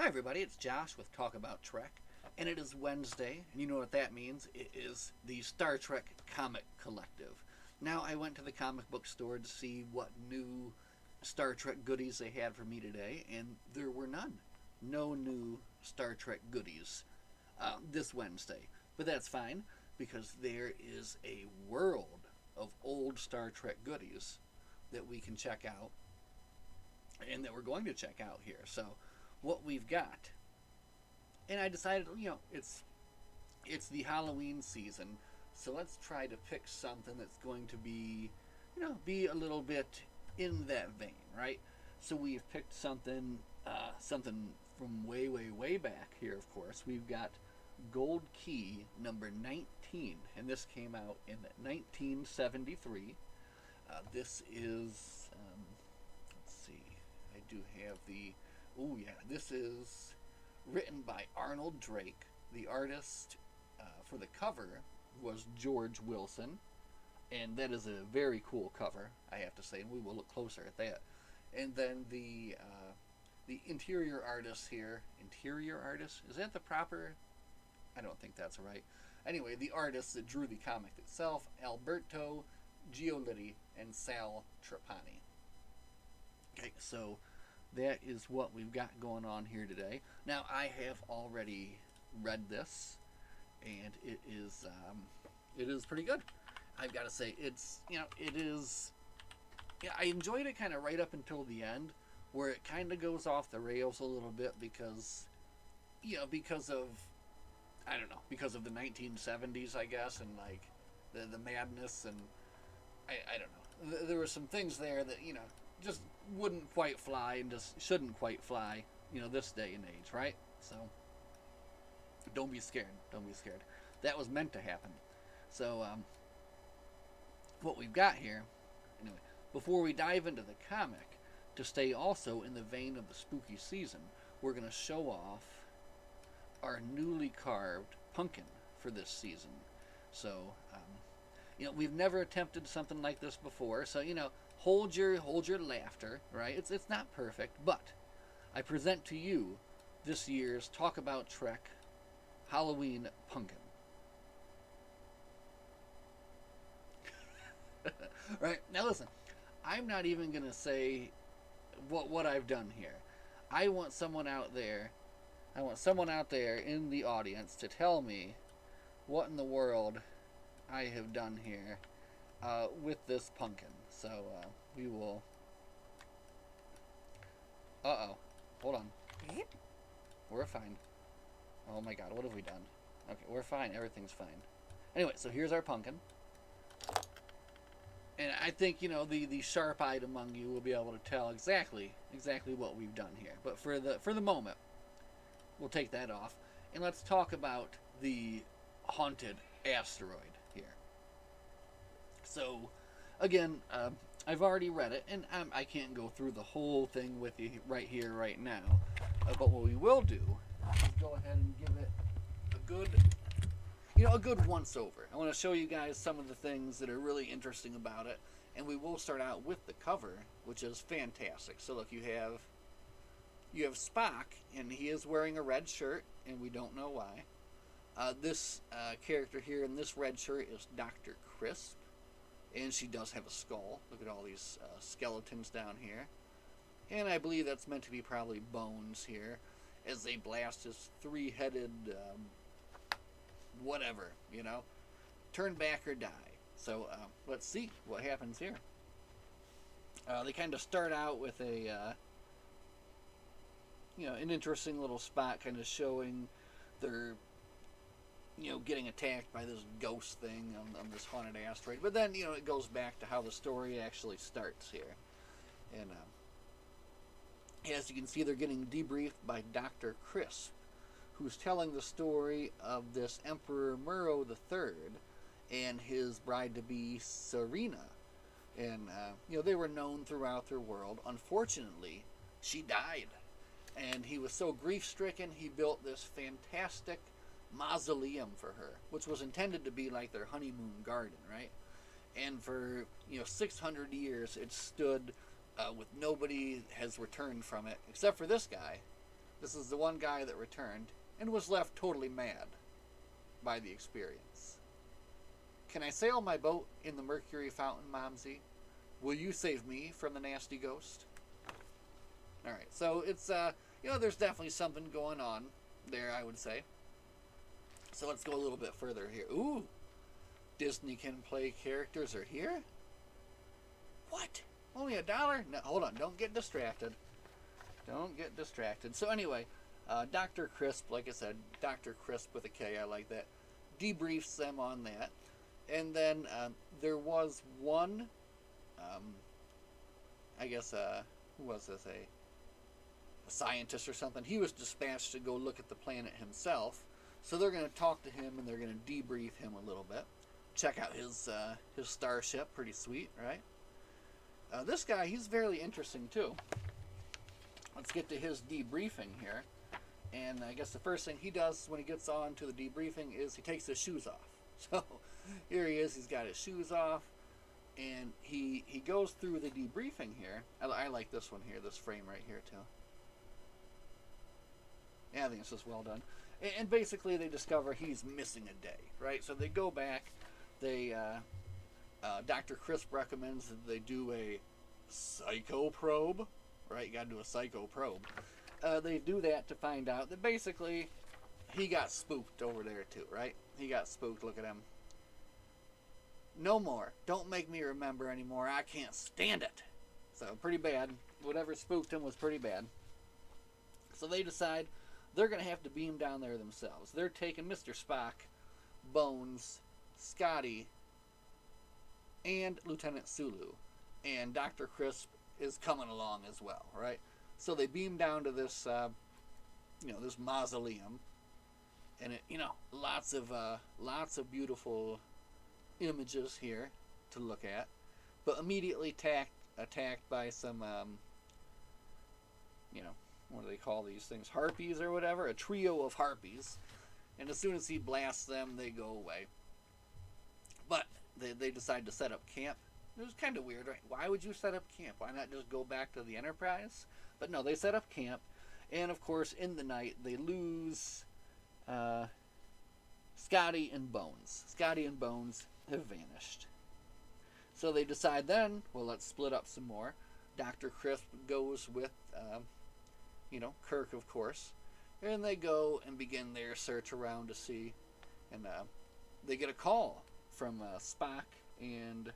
Hi, everybody. It's Josh with Talk About Trek, and it is Wednesday, and you know what that means. It is the Star Trek Comic Collective. Now, I went to the comic book store to see what new Star Trek goodies they had for me today, and there were none. No new Star Trek goodies this Wednesday. But that's fine, because there is a world of old Star Trek goodies that we can check out and that we're going to check out here. So, what we've got, and I decided, it's the Halloween season, so let's try to pick something that's going to be a little bit in that vein, right? So we've picked something from way, way, way back here. Of course, we've got Gold Key number 19, and this came out in 1973. This is, let's see, I do have the. Oh, yeah, this is written by Arnold Drake. The artist for the cover was George Wilson, and that is a very cool cover, I have to say, and we will look closer at that. And then the interior artist here, is that the proper? I don't think that's right. Anyway, the artists that drew the comic itself, Alberto Giolitti and Sal Trapani. Okay, so that is what we've got going on here today. Now, I have already read this, and it is pretty good. I've got to say, it is. Yeah, I enjoyed it kind of right up until the end, where it kind of goes off the rails a little bit because of, I don't know, because of the 1970s, I guess, and like the madness, and I don't know. There were some things there that just wouldn't quite fly and just shouldn't quite fly, this day and age, right? So don't be scared. Don't be scared. That was meant to happen. So what we've got here, anyway, before we dive into the comic, to stay also in the vein of the spooky season, we're going to show off our newly carved pumpkin for this season. So, we've never attempted something like this before, so hold your laughter, right? It's not perfect, but I present to you this year's Talk About Trek Halloween pumpkin. Right, now listen, I'm not even gonna say what I've done here. I want someone out there in the audience to tell me what in the world I have done here with this pumpkin. So we will. Hold on. We're fine. Oh my god, what have we done? Okay, we're fine. Everything's fine. Anyway, so here's our pumpkin. And I think, the sharp-eyed among you will be able to tell exactly what we've done here. But for the moment, we'll take that off. And let's talk about the haunted asteroid here. So, again, I've already read it, and I can't go through the whole thing with you right here, right now. But what we will do is go ahead and give it a good once-over. I want to show you guys some of the things that are really interesting about it, and we will start out with the cover, which is fantastic. So look, you have Spock, and he is wearing a red shirt, and we don't know why. This character here in this red shirt is Dr. Crisp, and she does have a skull. Look at all these skeletons down here. And I believe that's meant to be probably bones here, as they blast his three-headed whatever, turn back or die. So let's see what happens here. They kind of start out with an interesting little spot, kind of showing their, getting attacked by this ghost thing on this haunted asteroid. But then, it goes back to how the story actually starts here. And as you can see, they're getting debriefed by Dr. Crisp, who's telling the story of this Emperor Muro III and his bride-to-be Serena. And, they were known throughout their world. Unfortunately, she died. And he was so grief-stricken, he built this fantastic mausoleum for her, which was intended to be like their honeymoon garden, right? And for, 600 years, it stood with nobody has returned from it, except for this guy, This is the one guy that returned and was left totally mad by the experience. Can I sail my boat in the Mercury Fountain, Momsy? Will you save me from the nasty ghost? Alright, so it's, there's definitely something going on there, I would say. So let's go a little bit further here. Ooh! Disney Can Play characters are here? What? Only $1? No, hold on, don't get distracted. Don't get distracted. So anyway, Dr. Crisp, like I said, Dr. Crisp with a K, I like that, debriefs them on that. And then there was one, who was this, a scientist or something. He was dispatched to go look at the planet himself. So they're going to talk to him and they're going to debrief him a little bit. Check out his starship, pretty sweet, right? This guy, he's very interesting too. Let's get to his debriefing here. And I guess the first thing he does when he gets on to the debriefing is he takes his shoes off. So here he is, he's got his shoes off, and he goes through the debriefing here. I like this one here, this frame right here too. Yeah, I think it's just well done. And basically they discover he's missing a day, right? So they go back, Dr. Crisp recommends that they do a psycho probe, right? You gotta do a psycho probe. They do that to find out that basically he got spooked over there too, right? He got spooked. Look at him. No more. Don't make me remember anymore. I can't stand it. So pretty bad. Whatever spooked him was pretty bad. So they decide they're going to have to beam down there themselves. They're taking Mr. Spock, Bones, Scotty, and Lieutenant Sulu. And Dr. Crisp is coming along as well, right? So they beam down to this, this mausoleum. And it, lots of beautiful images here to look at, but immediately attacked by some, what do they call these things? Harpies or whatever? A trio of harpies. And as soon as he blasts them, they go away. But they decide to set up camp. It was kind of weird, right? Why would you set up camp? Why not just go back to the Enterprise? But no, they set up camp. And of course, in the night, they lose Scotty and Bones. Scotty and Bones have vanished. So they decide then, well, let's split up some more. Dr. Crisp goes with, Kirk, of course. And they go and begin their search around to see. And they get a call from Spock and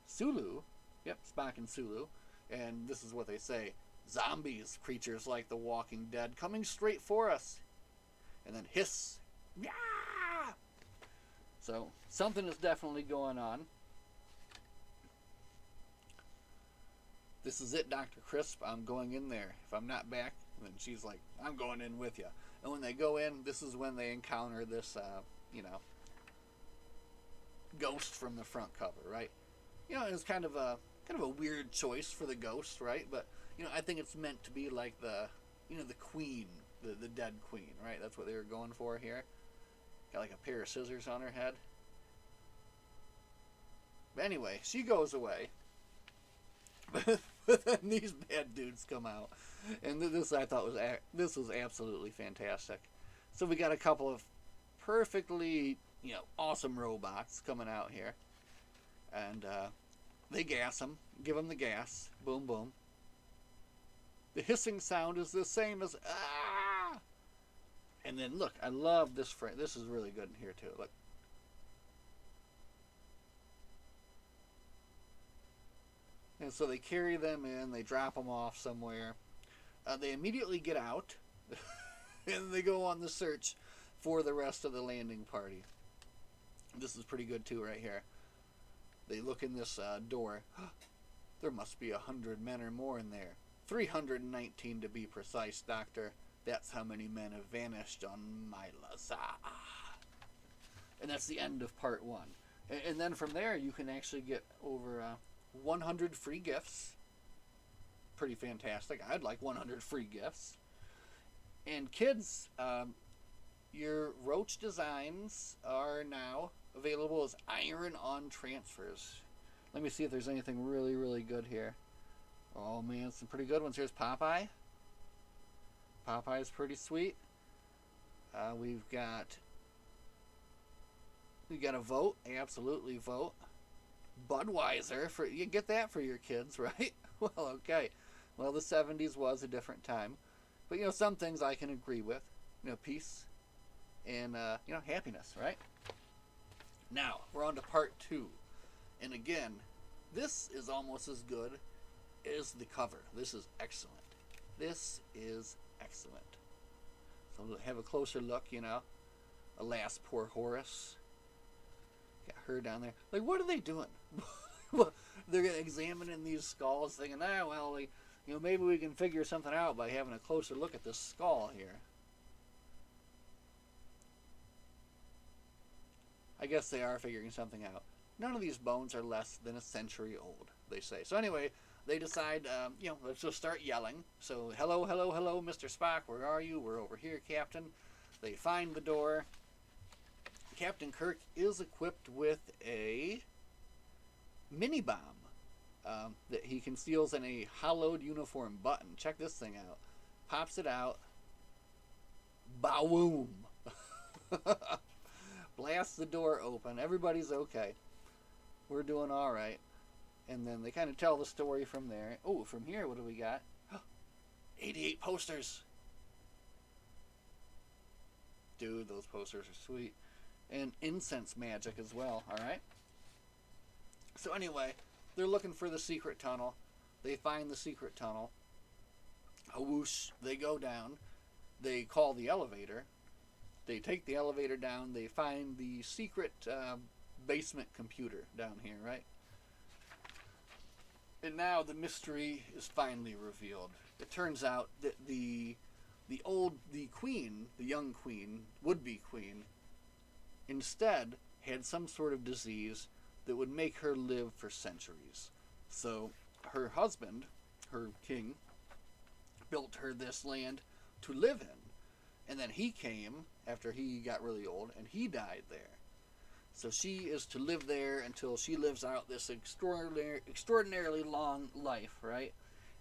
Sulu. Yep, Spock and Sulu. And this is what they say. Zombies, creatures like the Walking Dead, coming straight for us. And then hiss. Yeah! So, something is definitely going on. This is it, Dr. Crisp. I'm going in there. If I'm not back, then she's like, I'm going in with you. And when they go in, this is when they encounter this, ghost from the front cover, right? It's kind of a weird choice for the ghost, right? But, I think it's meant to be like the queen, the dead queen, right? That's what they were going for here. Got like a pair of scissors on her head. But anyway, she goes away. But then these bad dudes come out. And this I thought was absolutely fantastic. So we got a couple of perfectly, awesome robots coming out here. And they gas them. Give them the gas. Boom, boom. The hissing sound is the same as ah! And then look, I love this frame. This is really good in here too. Look. And so they carry them in, they drop them off somewhere. They immediately get out, and they go on the search for the rest of the landing party. This is pretty good too right here. They look in this door. There must be 100 men or more in there. 319 to be precise, Doctor. That's how many men have vanished on Mylasa. And that's the end of part 1. And then from there, you can actually get over 100 free gifts. Pretty fantastic. I'd like 100 free gifts. And kids, your Roach designs are now available as iron-on transfers. Let me see if there's anything really, really good here. Oh man, some pretty good ones. Here's Popeye. Popeye's pretty sweet. We've got a vote. Absolutely vote. Budweiser, for you get that for your kids, right? Well, okay. Well, the 70s was a different time. But, some things I can agree with. Peace and, happiness, right? Now, we're on to part 2. And again, this is almost as good as the cover. This is excellent. This is excellent. So have a closer look, Alas, poor Horace. Got her down there. Like, what are they doing? They're examining these skulls, thinking, maybe we can figure something out by having a closer look at this skull here. I guess they are figuring something out. None of these bones are less than a century old, they say. So anyway, they decide, let's just start yelling. So, hello, hello, hello, Mr. Spock, where are you? We're over here, Captain. They find the door. Captain Kirk is equipped with a mini-bomb that he conceals in a hollowed uniform button. Check this thing out. Pops it out. Boom! Blasts the door open. Everybody's okay. We're doing all right. And then they kind of tell the story from there. Oh, from here, what do we got? 88 posters. Dude, those posters are sweet. And incense magic as well, alright? So anyway, they're looking for the secret tunnel. They find the secret tunnel. A whoosh, they go down. They call the elevator. They take the elevator down. They find the secret basement computer down here, right? And now the mystery is finally revealed. It turns out that the queen, the young queen, would-be queen, instead had some sort of disease that would make her live for centuries. So her husband, her king, built her this land to live in. And then he came after he got really old, and he died there. So she is to live there until she lives out this extraordinarily long life, right?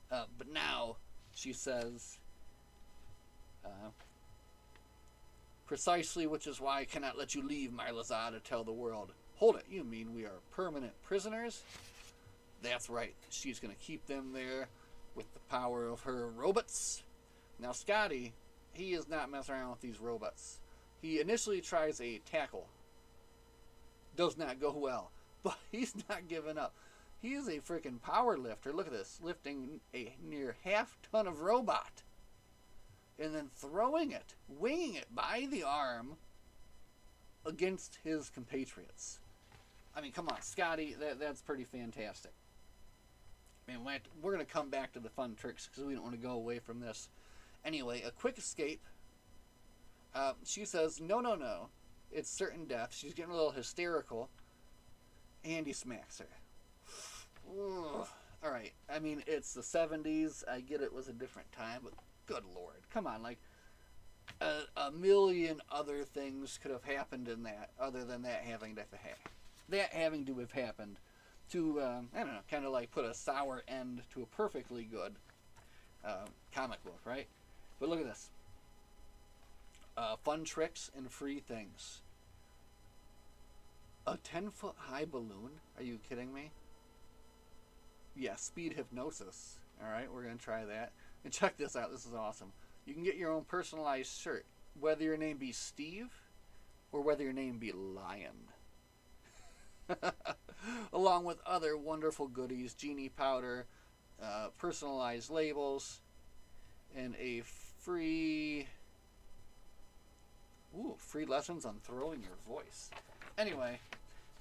But now she says, precisely, which is why I cannot let you leave, my Lazar, to tell the world. Hold it, you mean we are permanent prisoners? That's right, she's going to keep them there with the power of her robots. Now Scotty, he is not messing around with these robots. He initially tries a tackle. Does not go well, but he's not giving up. He is a freaking power lifter. Look at this, lifting a near half-ton of robot. And then throwing it, winging it by the arm against his compatriots. I mean, come on, Scotty, that's pretty fantastic. Man, we're going to come back to the fun tricks because we don't want to go away from this. Anyway, a quick escape. She says, no, it's certain death. She's getting a little hysterical. And he smacks her. Ugh. All right, I mean, it's the 70s. I get it was a different time, but good Lord. Come on, like, a million other things could have happened in that, other than that having to have happened to, I don't know, kind of like put a sour end to a perfectly good comic book, right? But look at this. Fun tricks and free things. A 10-foot high balloon? Are you kidding me? Yeah, speed hypnosis. Alright, we're going to try that. And check this out. This is awesome. You can get your own personalized shirt, whether your name be Steve or whether your name be Lion. Along with other wonderful goodies, genie powder, personalized labels, and a free lessons on throwing your voice. Anyway,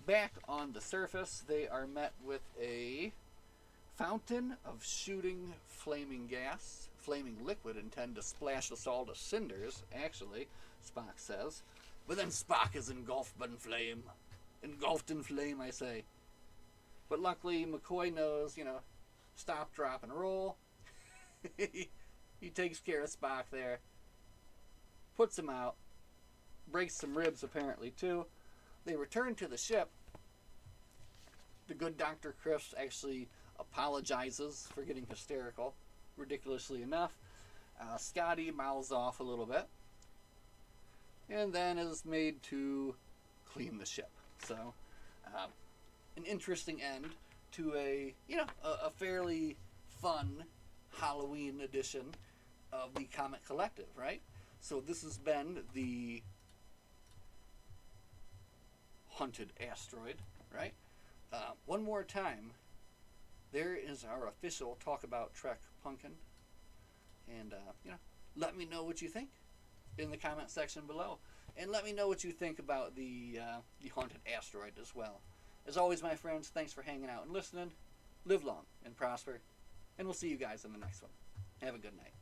back on the surface, they are met with a fountain of shooting flaming gas, flaming liquid intended to splash us all to cinders, actually, Spock says. But then Spock is engulfed in flame. Engulfed in flame, I say. But luckily, McCoy knows, stop, drop, and roll. He takes care of Spock there. Puts him out. Breaks some ribs, apparently, too. They return to the ship. The good Dr. Crifts actually apologizes for getting hysterical, ridiculously enough. Scotty mouths off a little bit, and then is made to clean the ship. So, an interesting end to a fairly fun Halloween edition of the Comic Collective, right? So this has been the Haunted Asteroid, right? One more time, there is our official Talk About Trek Pumpkin, and let me know what you think in the comment section below, and let me know what you think about the Haunted Asteroid as well. As always, my friends, thanks for hanging out and listening. Live long and prosper, and we'll see you guys in the next one. Have a good night.